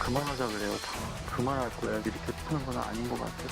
그만하자 그래요. 다 그만할 거야. 이렇게 푸는 건 아닌 것 같아요.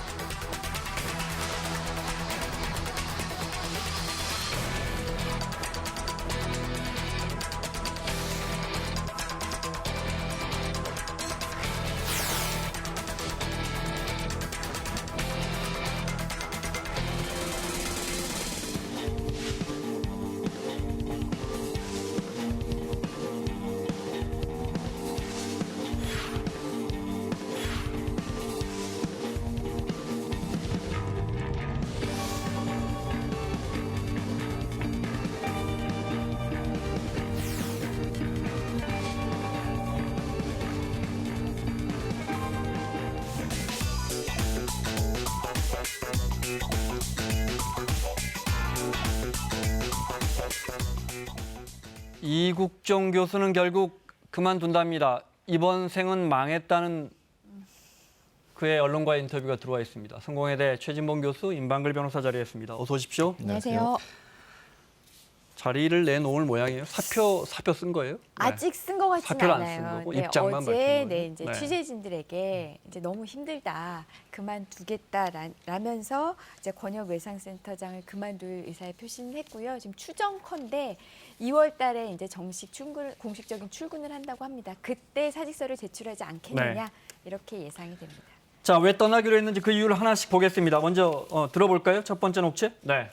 이국종 교수는 결국 그만둔답니다. 이번 생은 망했다는 그의 언론과의 인터뷰가 들어와 있습니다. 성공회대 최진봉 교수, 임방글 변호사 자리했습니다. 어서 오십시오. 안녕하세요. 자리를 내놓을 모양이에요. 사표 쓴 거예요? 아직 쓴 것 같지는 사표를 안 않아요. 쓴 거고 입장만 어제 밝힌 거예요? 이제 네. 취재진들에게 이제 너무 힘들다, 그만두겠다라면서 이제 권혁 외상센터장을 그만둘 의사의 표시는 했고요. 지금 추정컨대 2월달에 이제 공식적인 출근을 한다고 합니다. 그때 사직서를 제출하지 않겠느냐 이렇게 예상이 됩니다. 자, 왜 떠나기로 했는지 그 이유를 하나씩 보겠습니다. 먼저 들어볼까요? 첫 번째 녹취. 네.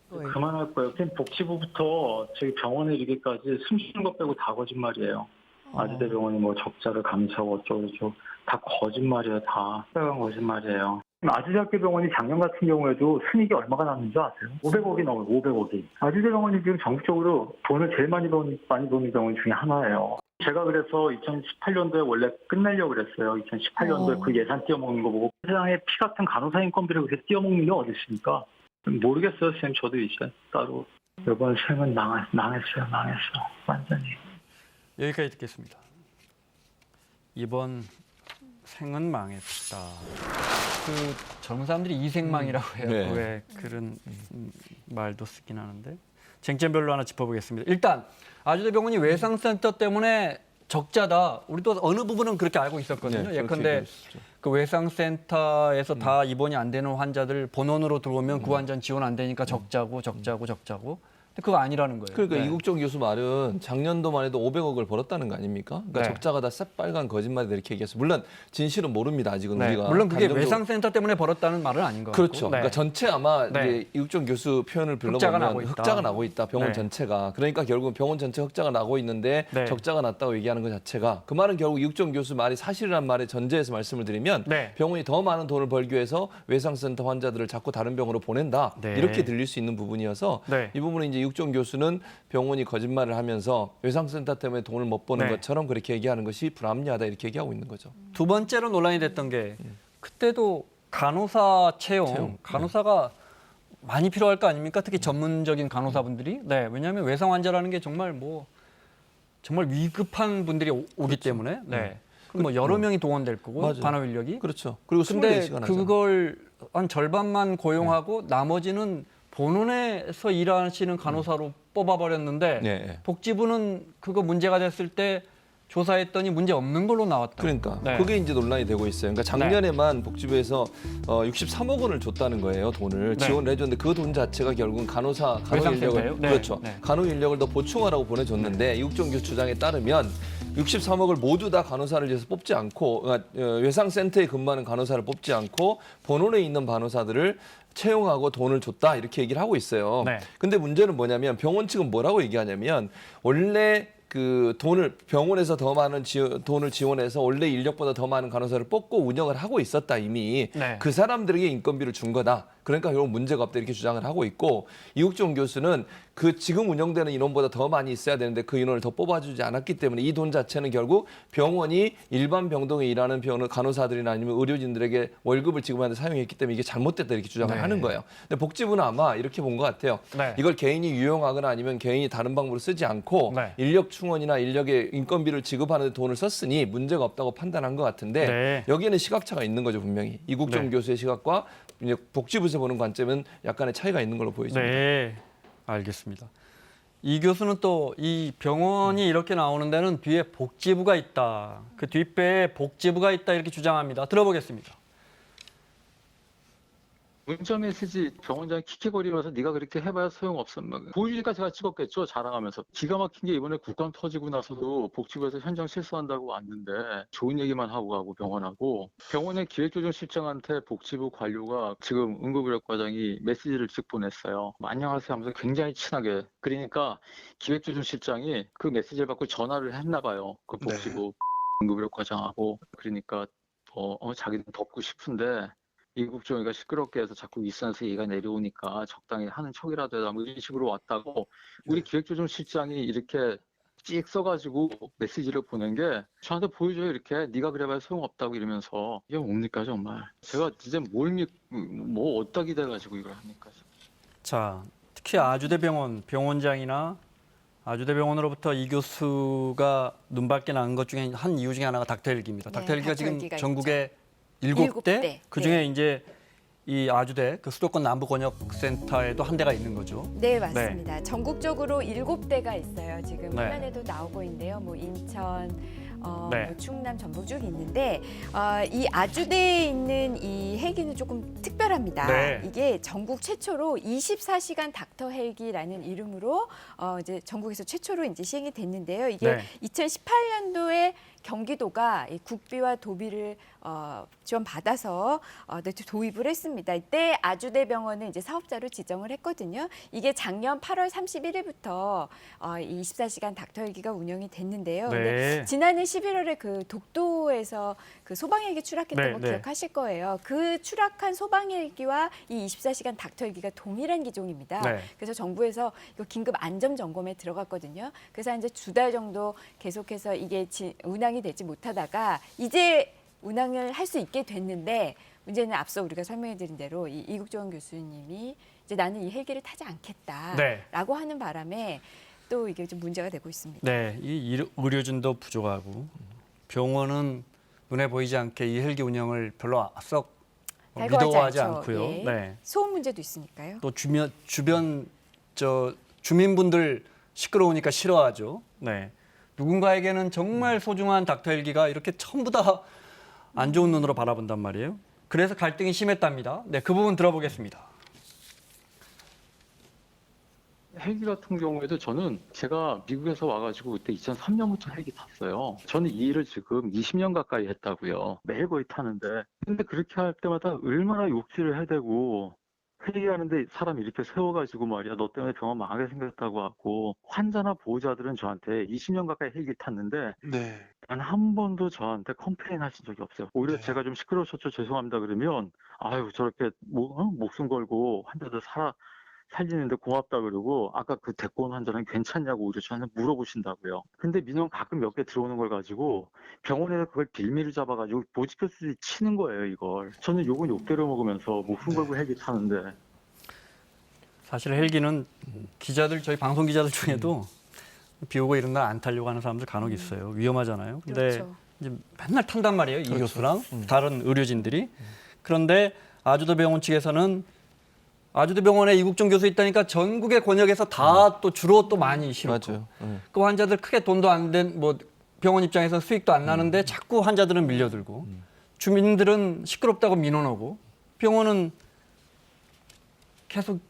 그만할 거예요. 그냥 복지부부터 저희 병원에 이르기까지 숨 쉬는 것 빼고 다 거짓말이에요. 아주대병원이 뭐 적자를 감사하고 어쩌고저쩌고 다 거짓말이에요. 다 빨간 거짓말이에요. 아주대학교병원이 작년 같은 경우에도 순이익이 얼마가 났는지 아세요? 500억이 넘어요. 500억이. 아주대병원이 지금 전국적으로 돈을 제일 많이 버는 병원 중에 하나예요. 제가 그래서 2018년도에 원래 끝내려고 그랬어요. 2018년도에 그 예산 띄어먹는 거 보고 세상에 피 같은 간호사 인건비를 그렇게 띄어먹는 게 어디 있습니까? 모르겠어요, 쌤. 저도 이제 따로. 이번 생은 망했어요. 완전히. 여기까지 듣겠습니다. 이번 생은 망했다. 그 젊은 사람들이 이생망이라고 해요. 네. 왜 그런 말도 쓰긴 하는데. 쟁점별로 하나 짚어보겠습니다. 일단 아주대병원이 외상센터 때문에 적자다. 우리도 어느 부분은 그렇게 알고 있었거든요. 네, 예컨대 그 외상센터에서 다 입원이 안 되는 환자들 본원으로 들어오면 그 환자는 지원 안 되니까 적자고. 근데 그거 아니라는 거예요. 그러니까 네. 이국종 교수 말은 작년도만 해도 500억을 벌었다는 거 아닙니까? 그러니까 네. 적자가 다 새빨간 거짓말이다 이렇게 얘기했어요. 물론 진실은 모릅니다. 아직은 네. 우리가. 물론 그게 감정적으로- 외상센터 때문에 벌었다는 말은 아닌 거고. 그렇죠. 네. 그러니까 전체 아마 네. 이제 이국종 교수 표현을 흑자가 나고 빌려보면 있다. 흑자가 나고 있다. 병원 네. 전체가. 그러니까 결국은 병원 전체 흑자가 나고 있는데 네. 적자가 났다고 얘기하는 것 자체가 그 말은 결국 이국종 교수 말이 사실이란 말의 전제에서 말씀을 드리면 네. 병원이 더 많은 돈을 벌기 위해서 외상센터 환자들을 자꾸 다른 병으로 보낸다. 네. 이렇게 들릴 수 있는 부분이어서 네. 이 부분은 이제 이국종 교수는 병원이 거짓말을 하면서 외상센터 때문에 돈을 못 버는 네. 것처럼 그렇게 얘기하는 것이 불합리하다 이렇게 얘기하고 있는 거죠. 두 번째로 논란이 됐던 게 그때도 간호사 채용. 간호사가 많이 필요할 거 아닙니까? 특히 전문적인 간호사분들이. 네, 왜냐하면 외상 환자라는 게 정말 위급한 분들이 오기 때문에. 네. 그럼 뭐 여러 명이 동원될 거고 맞아요. 간호 인력이. 그렇죠. 그리고 근데 24시간 하잖아요. 그걸 한 절반만 고용하고 나머지는 본원에서 일하시는 간호사로 뽑아버렸는데 네. 복지부는 그거 문제가 됐을 때 조사했더니 문제 없는 걸로 나왔다. 그러니까 네. 그게 이제 논란이 되고 있어요. 그러니까 작년에만 복지부에서 63억 원을 줬다는 거예요. 돈을 네. 지원을 해줬는데 그 돈 자체가 결국은 간호 외상센터예요? 인력을 네. 그렇죠. 네. 간호 인력을 더 보충하라고 보내줬는데 이국종 교수 주장에 따르면 63억을 모두 다 간호사를 위해서 뽑지 않고 외상센터에 근무하는 간호사를 뽑지 않고 본원에 있는 간호사들을 채용하고 돈을 줬다 이렇게 얘기를 하고 있어요. 네. 근데 문제는 뭐냐면 병원 측은 뭐라고 얘기하냐면 원래 그 돈을 병원에서 더 많은 돈을 지원해서 원래 인력보다 더 많은 간호사를 뽑고 운영을 하고 있었다 이미. 네. 그 사람들에게 인건비를 준 거다. 그러니까 결국 문제가 없다 이렇게 주장을 하고 있고 이국종 교수는 그 지금 운영되는 인원보다 더 많이 있어야 되는데 그 인원을 더 뽑아주지 않았기 때문에 이 돈 자체는 결국 병원이 일반 병동에 일하는 간호사들이나 아니면 의료진들에게 월급을 지급하는데 사용했기 때문에 이게 잘못됐다 이렇게 주장을 네. 하는 거예요. 근데 복지부는 아마 이렇게 본 것 같아요. 네. 이걸 개인이 유용하거나 아니면 개인이 다른 방법으로 쓰지 않고 네. 인력 충원이나 인력의 인건비를 지급하는 데 돈을 썼으니 문제가 없다고 판단한 것 같은데 네. 여기에는 시각차가 있는 거죠 분명히. 이국종 네. 교수의 시각과 이제 복지부에서 보는 관점은 약간의 차이가 있는 걸로 보여집니다. 네, 알겠습니다. 이 교수는 또 이 병원이 이렇게 나오는 데는 뒤에 복지부가 있다. 그 뒷배에 복지부가 있다 이렇게 주장합니다. 들어보겠습니다. 문자 메시지 병원장이 킥킥거리면서 네가 그렇게 해봐야 소용없어. 보이니까 제가 찍었겠죠. 자랑하면서. 기가 막힌 게 이번에 국감 터지고 나서도 복지부에서 현장 실수한다고 왔는데 좋은 얘기만 하고 가고 병원하고 병원의 기획조정실장한테 복지부 관료가 지금 응급의료과장이 메시지를 즉 보냈어요. 안녕하세요 하면서 굉장히 친하게. 그러니까 기획조정실장이 그 메시지를 받고 전화를 했나 봐요. 그 복지부 응급의료과장하고. 그러니까 자기는 덮고 싶은데 이 국정위가 시끄럽게 해서 자꾸 윗선에서 얘기가 내려오니까 적당히 하는 척이라도 해라 뭐 이런 식으로 왔다고 우리 기획조정실장이 이렇게 찍 써가지고 메시지를 보낸 게 저한테 보여줘요. 이렇게 네가 그래봐야 소용없다고 이러면서 이게 뭡니까 정말. 제가 이제 뭐 어디다 기대가지고 이걸 합니까. 자, 특히 아주대병원 병원장이나 아주대병원으로부터 이 교수가 눈밖에 난 것 중에 한 이유 중에 하나가 닥터헬기입니다. 네, 닥터헬기가 지금 닥터헬기가 전국에 일곱 7대, 대. 그중에 네. 이제 이 아주대 그 수도권 남부권역센터에도 한 대가 있는 거죠. 네, 맞습니다. 전국적으로 7대가 있어요. 지금 네. 화면에도 나오고 있는데요. 뭐 인천, 네. 뭐 충남, 전북 쭉 있는데 이 아주대에 있는 이 헬기는 조금 특별합니다. 네. 이게 전국 최초로 24시간 닥터 헬기라는 이름으로 이제 전국에서 최초로 이제 시행이 됐는데요. 이게 네. 2018년도에 경기도가 이 국비와 도비를 지원받아서 도입을 했습니다. 이때 아주대병원을 이제 사업자로 지정을 했거든요. 이게 작년 8월 31일부터 24시간 닥터헬기가 운영이 됐는데요. 네. 근데 지난해 11월에 그 독도에서 그 소방헬기 추락했던 네, 거 네. 기억하실 거예요. 그 추락한 소방헬기와 이 24시간 닥터헬기가 동일한 기종입니다. 네. 그래서 정부에서 이거 긴급 안전 점검에 들어갔거든요. 그래서 이제 2달 정도 계속해서 이게 운항이 되지 못하다가 이제 운항을 할 수 있게 됐는데 문제는 앞서 우리가 설명해드린 대로 이 이국종 교수님이 이제 나는 이 헬기를 타지 않겠다라고 네. 하는 바람에 또 이게 좀 문제가 되고 있습니다. 네, 이 의료진도 부족하고 병원은 눈에 보이지 않게 이 헬기 운영을 별로 썩 달가워하지 믿어하지 않죠. 않고요. 예. 네. 소음 문제도 있으니까요. 또 주변 주민분들 시끄러우니까 싫어하죠. 네. 누군가에게는 정말 소중한 닥터헬기가 이렇게 전부 다 안 좋은 눈으로 바라본단 말이에요. 그래서 갈등이 심했답니다. 네, 그 부분 들어보겠습니다. 헬기 같은 경우에도 저는 제가 미국에서 와가지고 그때 2003년부터 헬기 탔어요. 저는 이 일을 지금 20년 가까이 했다고요. 매일 거의 타는데. 근데 그렇게 할 때마다 얼마나 욕실을 해대고 회의하는데 사람 이렇게 세워가지고 말이야 너 때문에 병원 망하게 생겼다고 하고 환자나 보호자들은 저한테 20년 가까이 헬기 탔는데 단 한 번도 저한테 컴플레인 하신 적이 없어요. 오히려 제가 좀 시끄러우셨죠 죄송합니다 그러면 아유 저렇게 목숨 걸고 환자들 살리는데 고맙다 그러고 아까 그 데리고 온 환자는 괜찮냐고 오히려 저한테 물어보신다고요. 근데 민원 가끔 몇 개 들어오는 걸 가지고 병원에서 그걸 빌미를 잡아가지고 보직 교수들이 치는 거예요 이걸. 저는 욕은 욕대로 먹으면서 목숨 걸고 헬기 타는데. 사실 헬기는 기자들 저희 방송 기자들 중에도 비 오고 이런 날 안 타려고 하는 사람들 간혹 있어요. 위험하잖아요. 근데 그렇죠. 이제 맨날 탄단 말이에요. 이 교수랑 다른 의료진들이. 그런데 아주대병원 측에서는 아주대병원에 이국종 교수 있다니까 전국의 권역에서 다 또 주로 또 많이 실었고 맞아요. 그 환자들 크게 돈도 안 된 뭐 병원 입장에서 수익도 안 나는데 자꾸 환자들은 밀려들고 주민들은 시끄럽다고 민원 오고 병원은 계속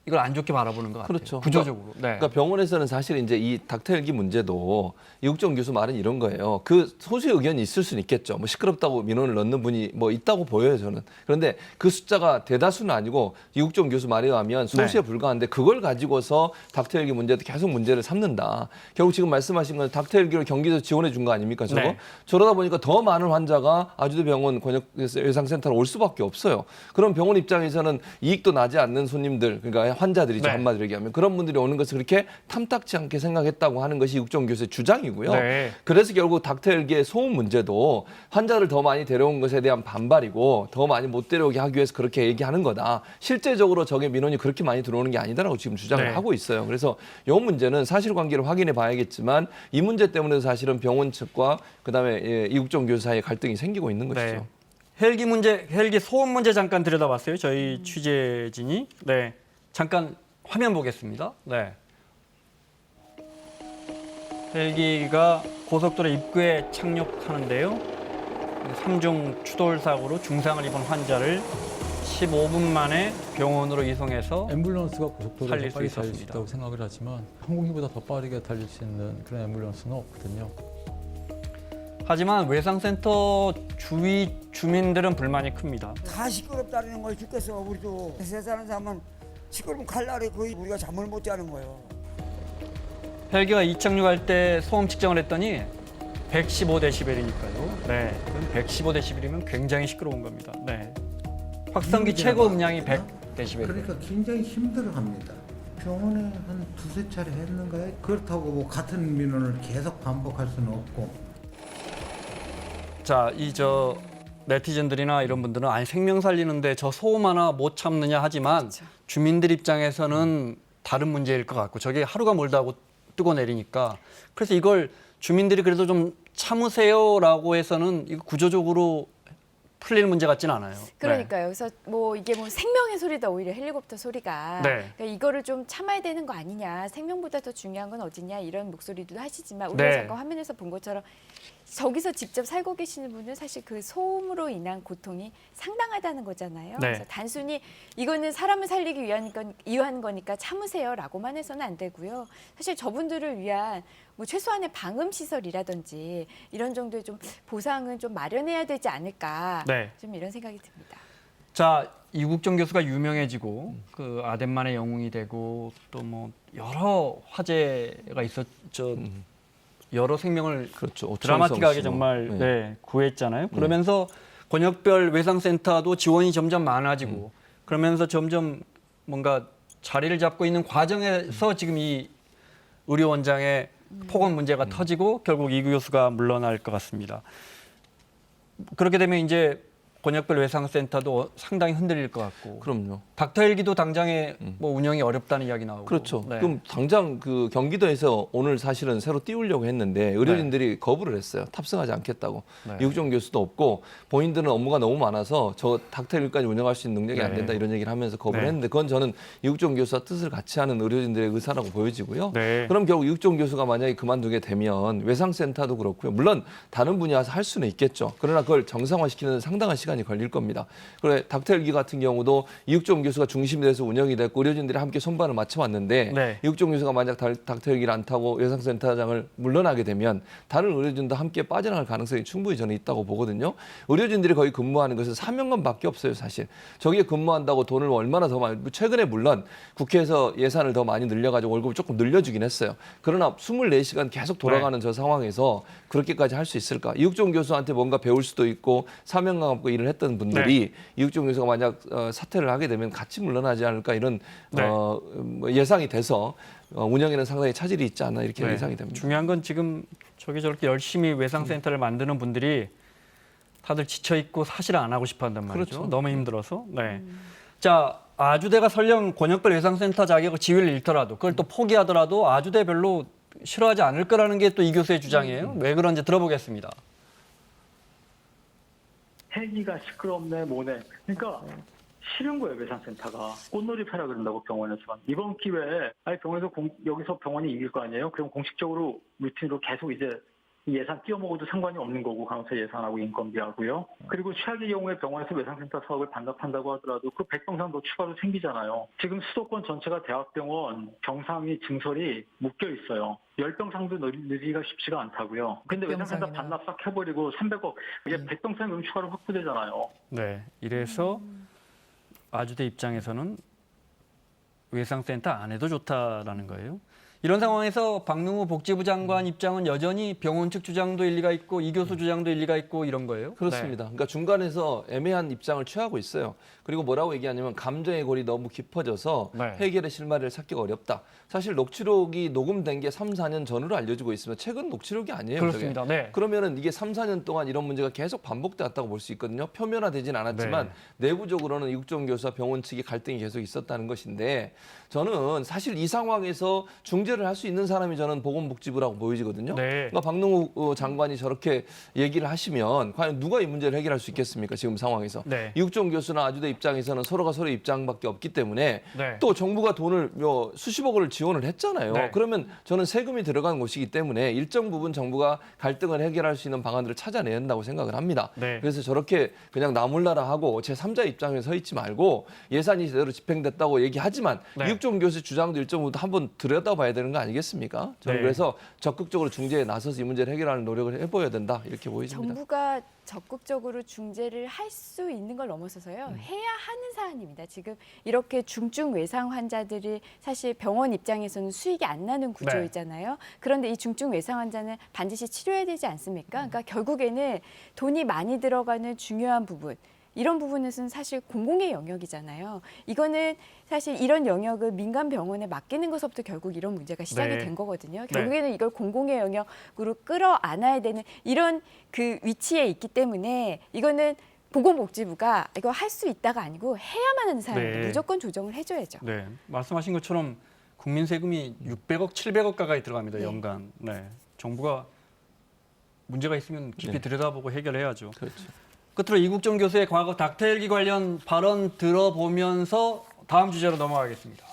이걸 안 좋게 바라보는 것 같아요. 그렇죠. 구조적으로. 네. 그러니까 병원에서는 사실 이제 이 닥터헬기 문제도 이국종 교수 말은 이런 거예요. 그 소수의 의견이 있을 수는 있겠죠. 뭐 시끄럽다고 민원을 넣는 분이 뭐 있다고 보여요, 저는. 그런데 그 숫자가 대다수는 아니고 이국종 교수 말에 의하면 소수에 불과한데 그걸 가지고서 닥터헬기 문제도 계속 문제를 삼는다. 결국 지금 말씀하신 건 닥터헬기를 경기도에서 지원해 준 거 아닙니까, 저거? 네. 저러다 보니까 더 많은 환자가 아주대병원 권역예상센터로 올 수밖에 없어요. 그럼 병원 입장에서는 이익도 나지 않는 손님들, 그러니까 환자들이죠. 네. 한마디로 얘기하면. 그런 분들이 오는 것을 그렇게 탐탁치 않게 생각했다고 하는 것이 이국종 교수의 주장이고요. 네. 그래서 결국 닥터헬기의 소음 문제도 환자를 더 많이 데려온 것에 대한 반발이고 더 많이 못 데려오게 하기 위해서 그렇게 얘기하는 거다. 실제적으로 저게 민원이 그렇게 많이 들어오는 게 아니다라고 지금 주장을 네. 하고 있어요. 그래서 이 문제는 사실관계를 확인해 봐야겠지만 이 문제 때문에 사실은 병원 측과 그다음에 이국종 교수 사이에 갈등이 생기고 있는 것이죠. 네. 헬기 문제, 헬기 소음 문제 잠깐 들여다봤어요. 저희 취재진이. 네. 잠깐 화면 보겠습니다. 네. 헬기가 고속도로 입구에 착륙하는데요. 3중 추돌 사고로 중상을 입은 환자를 15분 만에 병원으로 이송해서 앰뷸런스가 고속도로에서 살릴 수 빨리 달릴 수 있었습니다. 있다고 생각을 하지만 항공기보다 더 빠르게 달릴 수 있는 그런 앰뷸런스는 없거든요. 하지만 외상센터 주위 주민들은 불만이 큽니다. 다 시끄럽다는 걸 죽겠어. 우리도 세 사는 사람은 시끄러우면 갈 날에 거의 우리가 잠을 못 자는 거예요. 헬기가 이착륙할 때 소음 측정을 했더니 115데시벨이니까요. 네, 115데시벨이면 굉장히 시끄러운 겁니다. 네, 확성기 최고 음량이 100데시벨. 그러니까 굉장히 힘들어합니다. 병원에 한 두세 차례 했는가요? 그렇다고 뭐 같은 민원을 계속 반복할 수는 없고. 자, 네티즌들이나 이런 분들은 아니 생명 살리는데 저 소음 하나 못 참느냐 하지만 그렇죠. 주민들 입장에서는 다른 문제일 것 같고 저게 하루가 멀다 하고 뜨고 내리니까 그래서 이걸 주민들이 그래도 좀 참으세요라고 해서는 이거 구조적으로 풀릴 문제 같지는 않아요. 그러니까요. 그래서 뭐 이게 뭐 생명의 소리다 오히려 헬리콥터 소리가. 네. 그러니까 이거를 좀 참아야 되는 거 아니냐. 생명보다 더 중요한 건 어디냐 이런 목소리도 하시지만 우리가 네. 잠깐 화면에서 본 것처럼 저기서 직접 살고 계시는 분은 사실 그 소음으로 인한 고통이 상당하다는 거잖아요. 네. 그래서 단순히 이거는 사람을 살리기 위한 거니까 참으세요라고만 해서는 안 되고요. 사실 저분들을 위한 뭐 최소한의 방음 시설이라든지 이런 정도의 좀 보상은 좀 마련해야 되지 않을까. 네. 좀 이런 생각이 듭니다. 자, 이국정 교수가 유명해지고 그 아덴만의 영웅이 되고 또 뭐 여러 화제가 있었죠. 여러 생명을 그렇죠. 드라마틱하게 오천성 정말 네. 네, 구했잖아요. 그러면서 권역별 외상센터도 지원이 점점 많아지고 그러면서 점점 뭔가 자리를 잡고 있는 과정에서 지금 이 의료원장의 폭언 문제가 터지고 결국 이 교수가 물러날 것 같습니다. 그렇게 되면 이제 권역별 외상센터도 상당히 흔들릴 것 같고. 그럼요. 닥터 헬기도 당장에 뭐 운영이 어렵다는 이야기 나오고. 그렇죠. 네. 그럼 당장 그 경기도에서 오늘 사실은 새로 띄우려고 했는데 의료진들이 거부를 했어요. 탑승하지 않겠다고. 네. 이국종 교수도 없고 본인들은 업무가 너무 많아서 저 닥터일까지 운영할 수 있는 능력이 안 된다 이런 얘기를 하면서 거부를 네. 했는데 그건 저는 이국종 교수와 뜻을 같이 하는 의료진들의 의사라고 보여지고요. 네. 그럼 결국 이국종 교수가 만약에 그만두게 되면 외상센터도 그렇고요. 물론 다른 분야에서 할 수는 있겠죠. 그러나 그걸 정상화시키는 데 상당한 시간이 걸릴 겁니다. 그래 닥터헬기 같은 경우도 이국종 교수가 중심이 돼서 운영이 됐고 의료진들이 함께 손발을 맞춰왔는데 네. 이국종 교수가 만약 닥터헬기를 안 타고 외상센터장을 물러나게 되면 다른 의료진도 함께 빠져나갈 가능성이 충분히 저는 있다고 보거든요. 의료진들이 거의 근무하는 것은 사명감밖에 없어요, 사실. 저기에 근무한다고 돈을 얼마나 더 많이 최근에 물론 국회에서 예산을 더 많이 늘려가지고 월급을 조금 늘려주긴 했어요. 그러나 24시간 계속 돌아가는 저 상황에서 그렇게까지 할 수 있을까? 이국종 교수한테 뭔가 배울 수도 있고 사명감 갖고 일을 했던 분들이 이국종 교수가 만약 사퇴를 하게 되면 같이 물러나지 않을까 이런 뭐 예상이 돼서 운영에는 상당히 차질이 있지 않나 이렇게 예상이 됩니다. 중요한 건 지금 저렇게 열심히 외상센터를 만드는 분들이 다들 지쳐 있고 사실 안 하고 싶어 한단 말이죠. 그렇죠. 너무 힘들어서. 네. 자, 아주대가 설령 권역별 외상센터 자격을 지위를 잃더라도 그걸 또 포기하더라도 아주대 별로 싫어하지 않을 거라는 게 또 이 교수의 주장이에요. 왜 그런지 들어보겠습니다. 헬기가 시끄럽네 뭐네. 그러니까 싫은 거예요 외상센터가. 꽃놀이 패라 그런다고 병원에서. 이번 기회에 아니 병원에서 여기서 병원이 이길 거 아니에요. 그럼 공식적으로 루틴으로 계속 이제 이 예산 띄워먹어도 상관이 없는 거고 간호사 예산하고 인건비하고요. 그리고 최악의 경우에 병원에서 외상센터 사업을 반납한다고 하더라도 그 백병상도 추가로 생기잖아요. 지금 수도권 전체가 대학병원 병상이 증설이 묶여 있어요. 10병상도 늘리기가 쉽지가 않다고요. 근데 외상센터 반납 싹 해버리고 300억 이제 백병상이 추가로 확보되잖아요. 네. 이래서 아주대 입장에서는 외상센터 안 해도 좋다라는 거예요. 이런 상황에서 박능우 복지부 장관 입장은 여전히 병원 측 주장도 일리가 있고 이 교수 주장도 일리가 있고 이런 거예요? 그렇습니다. 그러니까 중간에서 애매한 입장을 취하고 있어요. 그리고 뭐라고 얘기하냐면 감정의 골이 너무 깊어져서 네. 해결의 실마리를 찾기가 어렵다. 사실 녹취록이 녹음된 게 3, 4년 전으로 알려지고 있습니다. 최근 녹취록이 아니에요. 그렇습니다. 저게. 네. 그러면은 이게 3, 4년 동안 이런 문제가 계속 반복되었다고 볼 수 있거든요. 표면화되진 않았지만 내부적으로는 이국종 교수와 병원 측이 갈등이 계속 있었다는 것인데 저는 사실 이 상황에서 중재를 할 수 있는 사람이 저는 보건복지부라고 보여지거든요. 네. 그러니까 박능우 장관이 저렇게 얘기를 하시면 과연 누가 이 문제를 해결할 수 있겠습니까? 지금 상황에서. 네. 이국종 교수나 아주대 입장에서는 서로가 서로 입장밖에 없기 때문에 네. 또 정부가 돈을 수십억을 지원을 했잖아요. 네. 그러면 저는 세금이 들어간 곳이기 때문에 일정 부분 정부가 갈등을 해결할 수 있는 방안들을 찾아내야 된다고 생각을 합니다. 네. 그래서 저렇게 그냥 나몰라라 하고 제3자 입장에 서 있지 말고 예산이 제대로 집행됐다고 얘기하지만 네. 이육종 교수 주장도 일정 부분 한번 들여다봐야 되는 거 아니겠습니까? 저는 네. 그래서 적극적으로 중재에 나서서 이 문제를 해결하는 노력을 해보여야 된다 이렇게 보여집니다. 정부가 적극적으로 중재를 할 수 있는 걸 넘어서서요. 해야 하는 사안입니다. 지금 이렇게 중증 외상 환자들이 사실 병원 입장에서는 수익이 안 나는 구조이잖아요. 그런데 이 중증 외상 환자는 반드시 치료해야 되지 않습니까? 그러니까 결국에는 돈이 많이 들어가는 중요한 부분, 이런 부분은 사실 공공의 영역이잖아요. 이거는 사실 이런 영역을 민간 병원에 맡기는 것부터 결국 이런 문제가 시작이 네. 된 거거든요. 결국에는 이걸 공공의 영역으로 끌어안아야 되는 이런 그 위치에 있기 때문에 이거는 보건복지부가 이거 할 수 있다가 아니고 해야만 하는 사안인데 네. 무조건 조정을 해줘야죠. 네, 말씀하신 것처럼 국민 세금이 600억, 700억 가까이 들어갑니다. 네. 연간. 네, 정부가 문제가 있으면 깊이 네. 들여다보고 해결해야죠. 그렇죠. 끝으로 이국정 교수의 과거 닥터헬기 관련 발언 들어보면서 다음 주제로 넘어가겠습니다.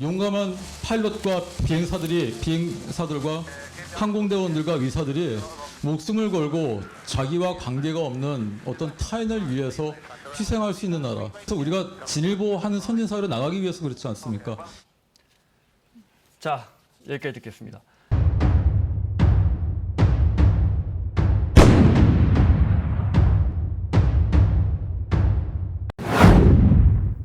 용감한 파일럿과 비행사들과 항공대원들과 의사들이 목숨을 걸고 자기와 관계가 없는 어떤 타인을 위해서 희생할 수 있는 나라. 그래서 우리가 진일보하는 선진사회로 나가기 위해서 그렇지 않습니까? 자, 여기까지 듣겠습니다.